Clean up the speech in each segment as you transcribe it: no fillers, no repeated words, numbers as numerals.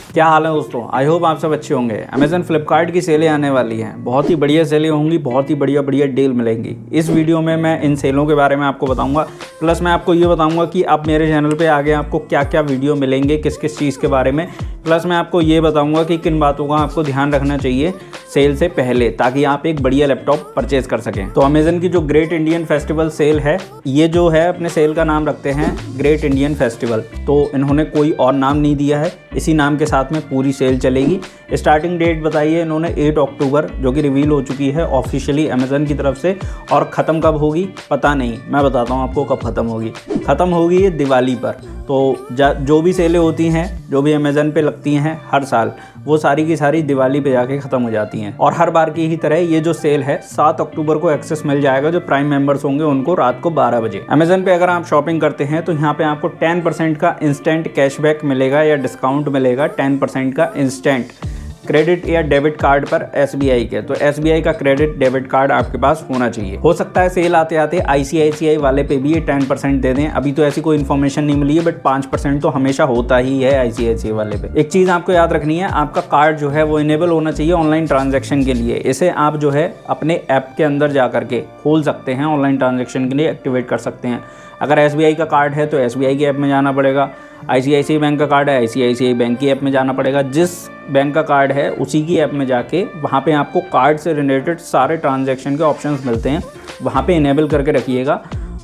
क्या हाल है दोस्तों, आई होप आप सब अच्छे होंगे। अमेजन फ्लिपकार्ट की सेलें आने वाली हैं, बहुत ही बढ़िया सेलें होंगी, बहुत ही बढ़िया बढ़िया डील मिलेंगी। इस वीडियो में मैं इन सेलों के बारे में आपको बताऊंगा, प्लस मैं आपको ये बताऊंगा कि आप मेरे चैनल पे आगे आपको क्या क्या वीडियो मिलेंगे, किस किस चीज़ के बारे में। प्लस मैं आपको ये बताऊंगा कि किन बातों का आपको ध्यान रखना चाहिए सेल से पहले, ताकि आप एक बढ़िया लैपटॉप परचेज कर सकें। तो अमेजन की जो ग्रेट इंडियन फेस्टिवल सेल है, ये जो है अपने सेल का नाम रखते हैं ग्रेट इंडियन फेस्टिवल। तो इन्होंने कोई और नाम नहीं दिया है, इसी नाम के साथ में पूरी सेल चलेगी। स्टार्टिंग डेट बताइए इन्होंने 8 अक्टूबर, जो कि रिवील हो चुकी है ऑफिशियली अमेजन की तरफ से। और ख़त्म कब होगी पता नहीं, मैं बताता हूँ आपको कब ख़त्म होगी। ख़त्म होगी ये दिवाली पर। तो जो भी सेलें होती हैं, जो भी अमेजन पे लगती हैं हर साल, वो सारी की सारी दिवाली पे जाके ख़त्म हो जाती हैं। और हर बार की ही तरह ये जो सेल है 7 अक्टूबर को एक्सेस मिल जाएगा जो प्राइम मेंबर्स होंगे उनको, रात को 12 बजे। अमेजन पे अगर आप शॉपिंग करते हैं तो यहाँ पे आपको 10% का इंस्टेंट कैशबैक मिलेगा या डिस्काउंट मिलेगा। 10% का इंस्टेंट क्रेडिट या डेबिट कार्ड पर SBI के। तो SBI का क्रेडिट डेबिट कार्ड आपके पास होना चाहिए। हो सकता है सेल आते आते ICICI वाले पे भी ये 10% दे दें, अभी तो ऐसी कोई इन्फॉर्मेशन नहीं मिली है, बट 5% तो हमेशा होता ही है ICICI वाले पे। एक चीज़ आपको याद रखनी है, आपका कार्ड जो है वो इनेबल होना चाहिए ऑनलाइन ट्रांजैक्शन के लिए। इसे आप जो है अपने ऐप के अंदर जा करके खोल सकते हैं, ऑनलाइन ट्रांजैक्शन के लिए एक्टिवेट कर सकते हैं। अगर SBI का कार्ड है तो SBI की ऐप में जाना पड़ेगा, ICICI बैंक का कार्ड है ICICI बैंक की ऐप में जाना पड़ेगा। जिस बैंक का कार्ड है उसी की ऐप में जाके वहाँ पे आपको कार्ड से रिलेटेड सारे ट्रांजैक्शन के ऑप्शंस मिलते हैं, वहाँ पे इनेबल करके रखिएगा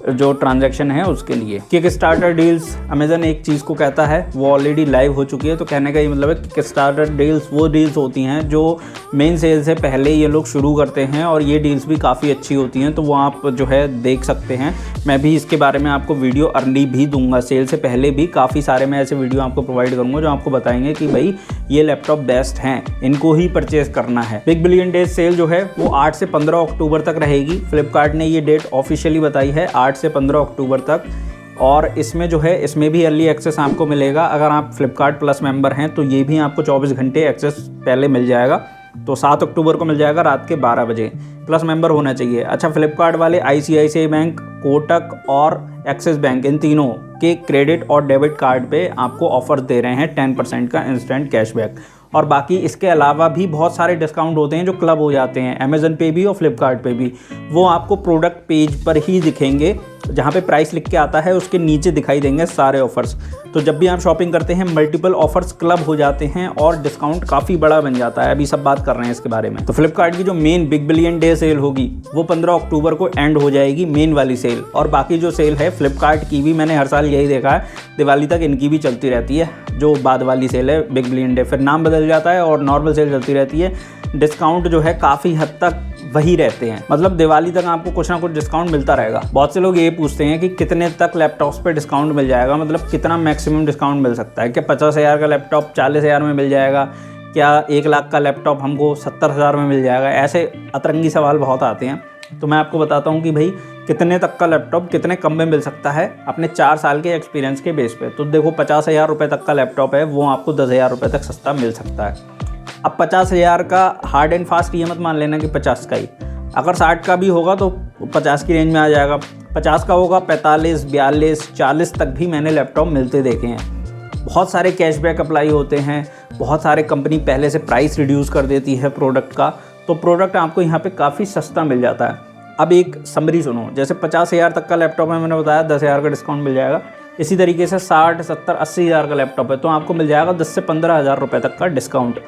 जो ट्रांजैक्शन है उसके लिए। किक स्टार्टर डील्स अमेजन एक चीज़ को कहता है वो ऑलरेडी लाइव हो चुकी है। तो कहने का ये मतलब है किक स्टार्टर डील्स वो डील्स होती हैं जो मेन सेल से पहले ये लोग शुरू करते हैं, और ये डील्स भी काफ़ी अच्छी होती हैं। तो वो आप जो है देख सकते हैं। मैं भी इसके बारे में आपको वीडियो अर्ली भी दूंगा, सेल से पहले भी काफ़ी सारे मैं ऐसे वीडियो आपको प्रोवाइड करूँगा जो आपको बताएंगे कि भाई ये लैपटॉप बेस्ट हैं, इनको ही परचेज करना है। बिग बिलियन डेज सेल जो है वो 8 से 15 अक्टूबर तक रहेगी। फ्लिपकार्ट ने ये डेट ऑफिशियली बताई है 8 से 15 अक्टूबर तक। और इसमें जो है इसमें भी अर्ली एक्सेस आपको मिलेगा। अगर आप फ्लिपकार्ट प्लस मेंबर हैं तो ये भी आपको 24 घंटे एक्सेस पहले मिल जाएगा। तो 7 अक्टूबर को मिल जाएगा रात के 12 बजे। प्लस मेंबर होना चाहिए। अच्छा, फ्लिपकार्ट वाले ICICI बैंक, कोटक और एक्सिस बैंक, इन तीनों के क्रेडिट और डेबिट कार्ड पे आपको ऑफर दे रहे हैं 10% का इंस्टेंट कैशबैक। और बाकी इसके अलावा भी बहुत सारे डिस्काउंट होते हैं जो क्लब हो जाते हैं अमेजन पे भी और फ्लिपकार्ट पे भी। वो आपको प्रोडक्ट पेज पर ही दिखेंगे, जहाँ पे प्राइस लिख के आता है उसके नीचे दिखाई देंगे सारे ऑफर्स। तो जब भी आप शॉपिंग करते हैं मल्टीपल ऑफर्स क्लब हो जाते हैं और डिस्काउंट काफ़ी बड़ा बन जाता है। अभी सब बात कर रहे हैं इसके बारे में। तो फ्लिपकार्ट की जो main big billion day sale होगी वो 15 अक्टूबर को एंड हो जाएगी, मेन वाली सेल। और बाकी जो सेल है फ्लिपकार्ट की भी मैंने हर साल यही देखा है, दिवाली तक इनकी भी चलती रहती है। जो बाद वाली सेल है बिग बिलियन डे, फिर नाम बदल जाता है और नॉर्मल सेल चलती रहती है। डिस्काउंट जो है काफ़ी हद तक वही रहते हैं, मतलब दिवाली तक आपको कुछ ना कुछ डिस्काउंट मिलता रहेगा। बहुत से लोग ये पूछते हैं कि कितने तक लैपटॉप्स पे डिस्काउंट मिल जाएगा, मतलब कितना मैक्सिमम डिस्काउंट मिल सकता है। क्या 50,000 का लैपटॉप 40,000 में मिल जाएगा? क्या 1 लाख का लैपटॉप हमको 70,000 में मिल जाएगा? ऐसे अतरंगी सवाल बहुत आते हैं। तो मैं आपको बताता हूँ कि भाई कितने तक का लैपटॉप कितने कम में मिल सकता है अपने 4 साल के एक्सपीरियंस के बेस पे। तो देखो 50,000 रुपये तक का लैपटॉप है वो आपको 10,000 रुपये तक सस्ता मिल सकता है। अब 50,000 का हार्ड एंड फास्ट ये मत मान लेना कि 50 का ही, अगर 60 का भी होगा तो 50 की रेंज में आ जाएगा। 50 का होगा 45, 42, 40 तक भी मैंने लैपटॉप मिलते देखे हैं। बहुत सारे कैशबैक अप्लाई होते हैं, बहुत सारे कंपनी पहले से प्राइस रिड्यूस कर देती है प्रोडक्ट का, तो प्रोडक्ट आपको यहाँ पे काफ़ी सस्ता मिल जाता है। अब एक समरी सुनो, जैसे 50,000 तक का लैपटॉप है, मैंने बताया 10,000 का डिस्काउंट मिल जाएगा। इसी तरीके से 60, 70, 80,000 का लैपटॉप है तो आपको मिल जाएगा 10 से 15,000 रुपये तक का डिस्काउंट।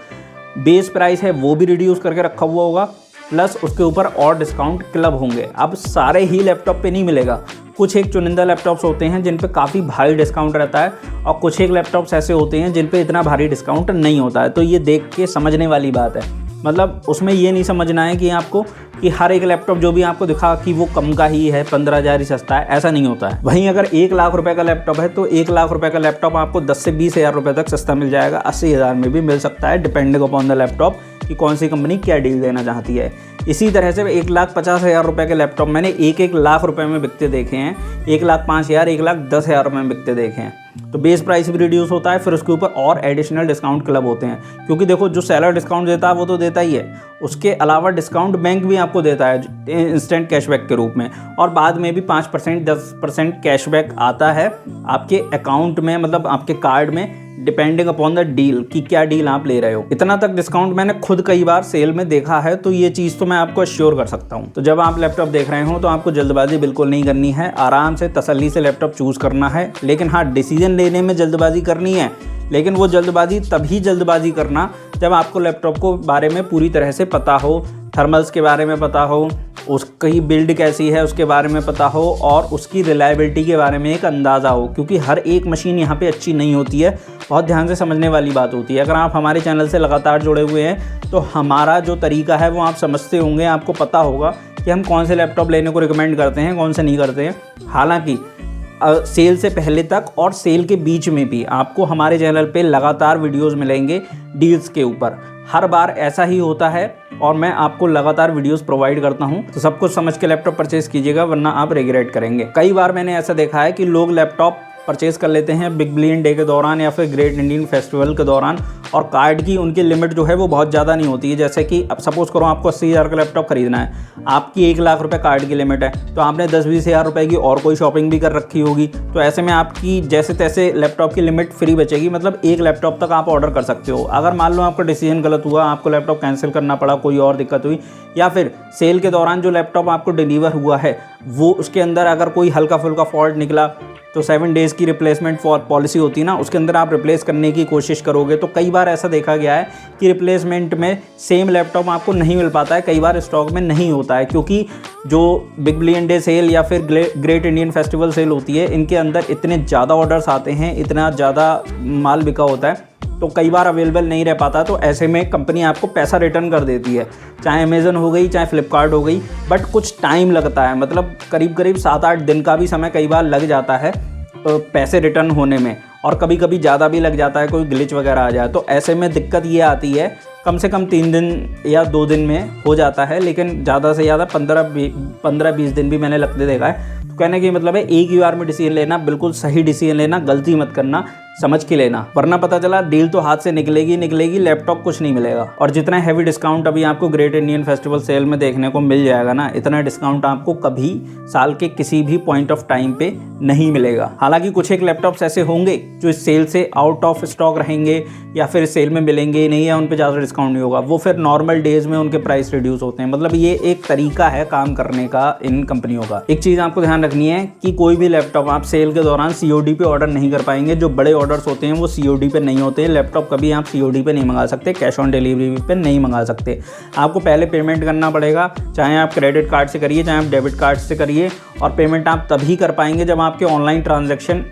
बेस प्राइस है वो भी रिड्यूस करके रखा हुआ होगा, प्लस उसके ऊपर और डिस्काउंट क्लब होंगे। अब सारे ही लैपटॉप पे नहीं मिलेगा, कुछ एक चुनिंदा लैपटॉप्स होते हैं जिन पे काफ़ी भारी डिस्काउंट रहता है, और कुछ एक लैपटॉप्स ऐसे होते हैं जिन पे इतना भारी डिस्काउंट नहीं होता है। तो ये देख के समझने वाली बात है। मतलब उसमें ये नहीं समझना है कि आपको कि हर एक लैपटॉप जो भी आपको दिखा कि वो कम का ही है, 15,000 ही सस्ता है, ऐसा नहीं होता है। वहीं अगर 1 लाख रुपए का लैपटॉप है तो 1 लाख रुपए का लैपटॉप आपको 10 से 20,000 रुपये तक सस्ता मिल जाएगा, 80,000 में भी मिल सकता है, डिपेंडिंग अपॉन द लैपटॉप कि कौन सी कंपनी क्या डील देना चाहती है। इसी तरह से 1,50,000 रुपये के लैपटॉप मैंने 1 लाख रुपए में बिकते देखे हैं, 1,05,000, 1,10,000 रुपये में बिकते देखे हैं। तो बेस प्राइस भी रिड्यूस होता है, फिर उसके ऊपर और एडिशनल डिस्काउंट क्लब होते हैं। क्योंकि देखो जो सेलर डिस्काउंट देता है वो तो देता ही है, उसके अलावा डिस्काउंट बैंक भी आपको देता है इंस्टेंट कैशबैक के रूप में, और बाद में भी 5%, 10% कैशबैक आता है आपके अकाउंट में, मतलब आपके कार्ड में डिपेंडिंग अपॉन द डील कि क्या डील आप ले रहे हो। इतना तक डिस्काउंट मैंने खुद कई बार सेल में देखा है, तो ये चीज़ तो मैं आपको अश्योर कर सकता हूँ। तो जब आप लैपटॉप देख रहे हो तो आपको जल्दबाजी बिल्कुल नहीं करनी है, आराम से तसल्ली से लैपटॉप चूज़ करना है। लेकिन हाँ, डिसीजन लेने में जल्दबाजी करनी है, लेकिन वो जल्दबाजी तभी जल्दबाजी करना जब आपको लैपटॉप को बारे में पूरी तरह से पता हो, थर्मल्स के बारे में पता हो, उसकी बिल्ड कैसी है उसके बारे में पता हो, और उसकी रिलायबिलिटी के बारे में एक अंदाज़ा हो। क्योंकि हर एक मशीन यहाँ पे अच्छी नहीं होती है, बहुत ध्यान से समझने वाली बात होती है। अगर आप हमारे चैनल से लगातार जुड़े हुए हैं तो हमारा जो तरीका है वो आप समझते होंगे, आपको पता होगा कि हम कौन से लैपटॉप लेने को रिकमेंड करते हैं, कौन से नहीं करते हैं। हालाँकि सेल से पहले तक और सेल के बीच में भी आपको हमारे चैनल पे लगातार वीडियोस मिलेंगे डील्स के ऊपर। हर बार ऐसा ही होता है और मैं आपको लगातार वीडियोस प्रोवाइड करता हूं, तो सब कुछ समझ के लैपटॉप परचेज़ कीजिएगा, वरना आप रिग्रेट करेंगे। कई बार मैंने ऐसा देखा है कि लोग लैपटॉप परचेज़ कर लेते हैं बिग बिलियन डे के दौरान या फिर ग्रेट इंडियन फेस्टिवल के दौरान, और कार्ड की उनकी लिमिट जो है वो बहुत ज़्यादा नहीं होती है। जैसे कि अब सपोज़ करो आपको 80,000 का लैपटॉप खरीदना है, आपकी 1 लाख रुपए कार्ड की लिमिट है, तो आपने 10-20 हज़ार रुपये की और कोई शॉपिंग भी कर रखी होगी, तो ऐसे में आपकी जैसे तैसे लैपटॉप की लिमिट फ्री बचेगी। मतलब 1 लैपटॉप तक आप ऑर्डर कर सकते हो। अगर मान लो आपका डिसीजन गलत हुआ, आपको लैपटॉप कैंसिल करना पड़ा, कोई और दिक्कत हुई, या फिर सेल के दौरान जो लैपटॉप आपको डिलीवर हुआ है वो उसके अंदर अगर कोई हल्का फुल्का फॉल्ट निकला, तो 7 डेज़ की रिप्लेसमेंट पॉलिसी होती है ना, उसके अंदर आप रिप्लेस करने की कोशिश करोगे। तो कई बार ऐसा देखा गया है कि रिप्लेसमेंट में सेम लैपटॉप आपको नहीं मिल पाता है, कई बार स्टॉक में नहीं होता है, क्योंकि जो बिग बिलियन डे सेल या फिर ग्रेट इंडियन फेस्टिवल सेल होती है, इनके अंदर इतने ज़्यादा ऑर्डर्स आते हैं, इतना ज़्यादा माल बिका होता है, तो कई बार अवेलेबल नहीं रह पाता। तो ऐसे में कंपनी आपको पैसा रिटर्न कर देती है, चाहे अमेज़न हो गई चाहे फ्लिपकार्ट हो गई, बट कुछ टाइम लगता है। मतलब करीब 7-8 दिन का भी समय कई बार लग जाता है पैसे रिटर्न होने में, और कभी कभी ज़्यादा भी लग जाता है, कोई ग्लिच वगैरह आ जाए। तो ऐसे में दिक्कत ये आती है, कम से कम 3 दिन या 2 दिन में हो जाता है, लेकिन ज़्यादा से ज़्यादा 15-20 दिन भी मैंने लगते देखा है। तो कहने की मतलब है एक ही बार में डिसीजन लेना, बिल्कुल सही डिसीजन लेना, गलती मत करना, समझ के लेना, वरना पता चला डील तो हाथ से निकलेगी, लैपटॉप कुछ नहीं मिलेगा। और जितना हैवी डिस्काउंट अभी आपको ग्रेट इंडियन फेस्टिवल सेल में देखने को मिल जाएगा ना, इतना डिस्काउंट आपको कभी साल के किसी भी पॉइंट ऑफ टाइम पे नहीं मिलेगा। हालांकि कुछ एक लैपटॉप्स ऐसे होंगे जो इस सेल से आउट ऑफ स्टॉक रहेंगे या फिर सेल में मिलेंगे ही नहीं, या उन पर ज़्यादा डिस्काउंट नहीं होगा, वो फिर नॉर्मल डेज में उनके प्राइस रिड्यूस होते हैं। मतलब ये एक तरीका है काम करने का इन कंपनियों का। एक चीज़ आपको ध्यान रखनी है कि कोई भी लैपटॉप आप सेल के दौरान COD पे ऑर्डर नहीं कर पाएंगे। जो बड़े ऑर्डर्स होते हैं वो COD पे नहीं होते हैं। लैपटॉप कभी आप COD पे नहीं मंगा सकते, कैश ऑन डिलीवरी पे नहीं मंगा सकते। आपको पहले पेमेंट करना पड़ेगा, चाहे आप क्रेडिट कार्ड से करिए चाहे आप डेबिट कार्ड से करिए, और पेमेंट आप तभी कर पाएंगे जब आपके ऑनलाइन ट्रांजैक्शन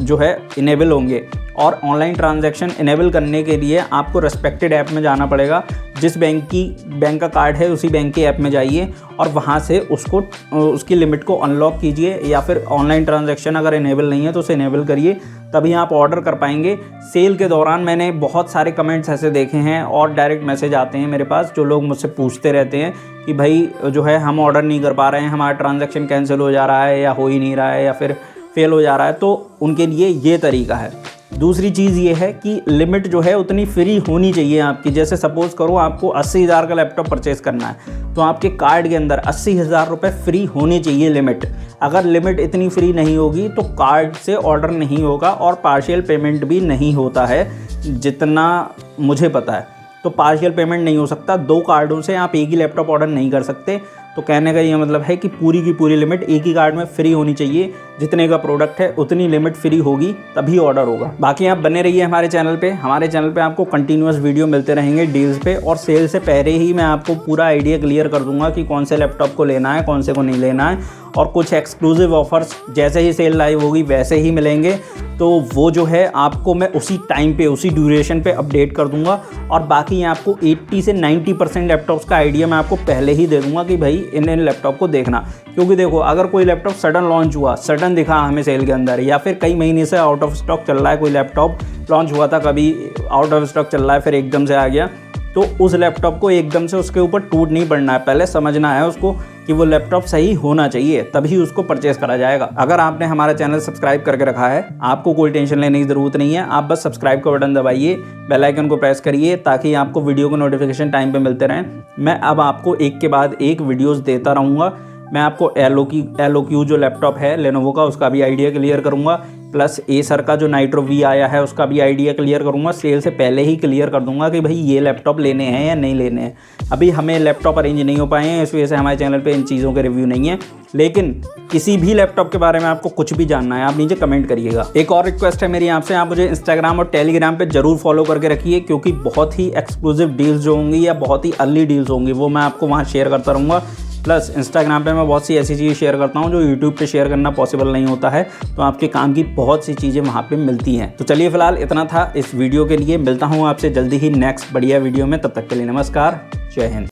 जो है इनेबल होंगे। और ऑनलाइन ट्रांजैक्शन इनेबल करने के लिए आपको रेस्पेक्टेड ऐप में जाना पड़ेगा। जिस बैंक का कार्ड है उसी बैंक के ऐप में जाइए और वहाँ से उसकी लिमिट को अनलॉक कीजिए, या फिर ऑनलाइन ट्रांजैक्शन अगर इनेबल नहीं है तो उसे इनेबल करिए, तभी आप ऑर्डर कर पाएंगे। सेल के दौरान मैंने बहुत सारे कमेंट्स ऐसे देखे हैं और डायरेक्ट मैसेज आते हैं मेरे पास, जो लोग मुझसे पूछते रहते हैं कि भाई जो है हम ऑर्डर नहीं कर पा रहे हैं, हमारा ट्रांजैक्शन कैंसिल हो जा रहा है या हो ही नहीं रहा है या फिर फेल हो जा रहा है। तो उनके लिए ये तरीका है। दूसरी चीज़ ये है कि लिमिट जो है उतनी फ्री होनी चाहिए आपकी। जैसे सपोज़ करो आपको 80,000 का लैपटॉप परचेज़ करना है, तो आपके कार्ड के अंदर 80,000 रुपये फ्री होनी चाहिए लिमिट। अगर लिमिट इतनी फ्री नहीं होगी तो कार्ड से ऑर्डर नहीं होगा और पार्शियल पेमेंट भी नहीं होता है, जितना मुझे पता है। तो पार्शियल पेमेंट नहीं हो सकता, 2 कार्डों से आप एक ही लैपटॉप ऑर्डर नहीं कर सकते। तो कहने का ये मतलब है कि पूरी की पूरी लिमिट एक ही कार्ड में फ्री होनी चाहिए। जितने का प्रोडक्ट है उतनी लिमिट फ्री होगी तभी ऑर्डर होगा। बाकी आप बने रहिए हमारे चैनल पे। हमारे चैनल पे आपको कंटिन्यूअस वीडियो मिलते रहेंगे डील्स पे, और सेल से पहले ही मैं आपको पूरा आइडिया क्लियर कर दूंगा कि कौन से लैपटॉप को लेना है, कौन से को नहीं लेना है। और कुछ एक्सक्लूसिव ऑफर्स जैसे ही सेल लाइव होगी वैसे ही मिलेंगे, तो वो जो है आपको मैं उसी टाइम पे उसी ड्यूरेशन पे अपडेट कर दूंगा। और बाकी आपको 80 से 90% लैपटॉप्स का आइडिया मैं आपको पहले ही दे दूंगा कि भाई इन लैपटॉप को देखना। क्योंकि देखो, अगर कोई लैपटॉप सडन लॉन्च हुआ, सडन दिखा हमें सेल के अंदर, या फिर कई महीने से आउट ऑफ स्टॉक चल रहा है, कोई लैपटॉप लॉन्च हुआ था कभी आउट ऑफ स्टॉक चल रहा है फिर एकदम से आ गया, तो उस लैपटॉप को एकदम से उसके ऊपर टूट नहीं पड़ना है। पहले समझना है उसको कि वो लैपटॉप सही होना चाहिए, तभी उसको परचेस करा जाएगा। अगर आपने हमारा चैनल सब्सक्राइब करके रखा है, आपको कोई टेंशन लेने की ज़रूरत नहीं है। आप बस सब्सक्राइब का बटन दबाइए, बेल आइकन को प्रेस करिए, ताकि आपको वीडियो को नोटिफिकेशन टाइम पे मिलते रहें। मैं अब आपको एक के बाद एक वीडियोस देता रहूँगा। मैं आपको एलोक्यू जो लैपटॉप है लेनोवो का, उसका भी आइडिया क्लियर करूँगा प्लस एसर का जो नाइट्रो वी आया है उसका भी आइडिया क्लियर करूँगा। सेल से पहले ही क्लियर कर दूंगा कि भाई ये लैपटॉप लेने हैं या नहीं लेने हैं। अभी हमें लैपटॉप अरेंज नहीं हो पाए हैं, इस वजह से हमारे चैनल पे इन चीज़ों के रिव्यू नहीं है। लेकिन किसी भी लैपटॉप के बारे में आपको कुछ भी जानना है, आप नीचे कमेंट करिएगा। एक और रिक्वेस्ट है मेरी आपसे, आप मुझे इंस्टाग्राम और टेलीग्राम पे जरूर फॉलो करके रखिए, क्योंकि बहुत ही एक्सक्लूसिव डील्स जो होंगी या बहुत ही अर्ली डील्स होंगी वो मैं आपको वहाँ शेयर करता रहूँगा। प्लस इंस्टाग्राम पे मैं बहुत सी ऐसी चीज़ें शेयर करता हूँ जो यूट्यूब पे शेयर करना पॉसिबल नहीं होता है, तो आपके काम की बहुत सी चीज़ें वहाँ पे मिलती हैं। तो चलिए फिलहाल इतना था इस वीडियो के लिए, मिलता हूँ आपसे जल्दी ही नेक्स्ट बढ़िया वीडियो में। तब तक के लिए नमस्कार, जय हिंद।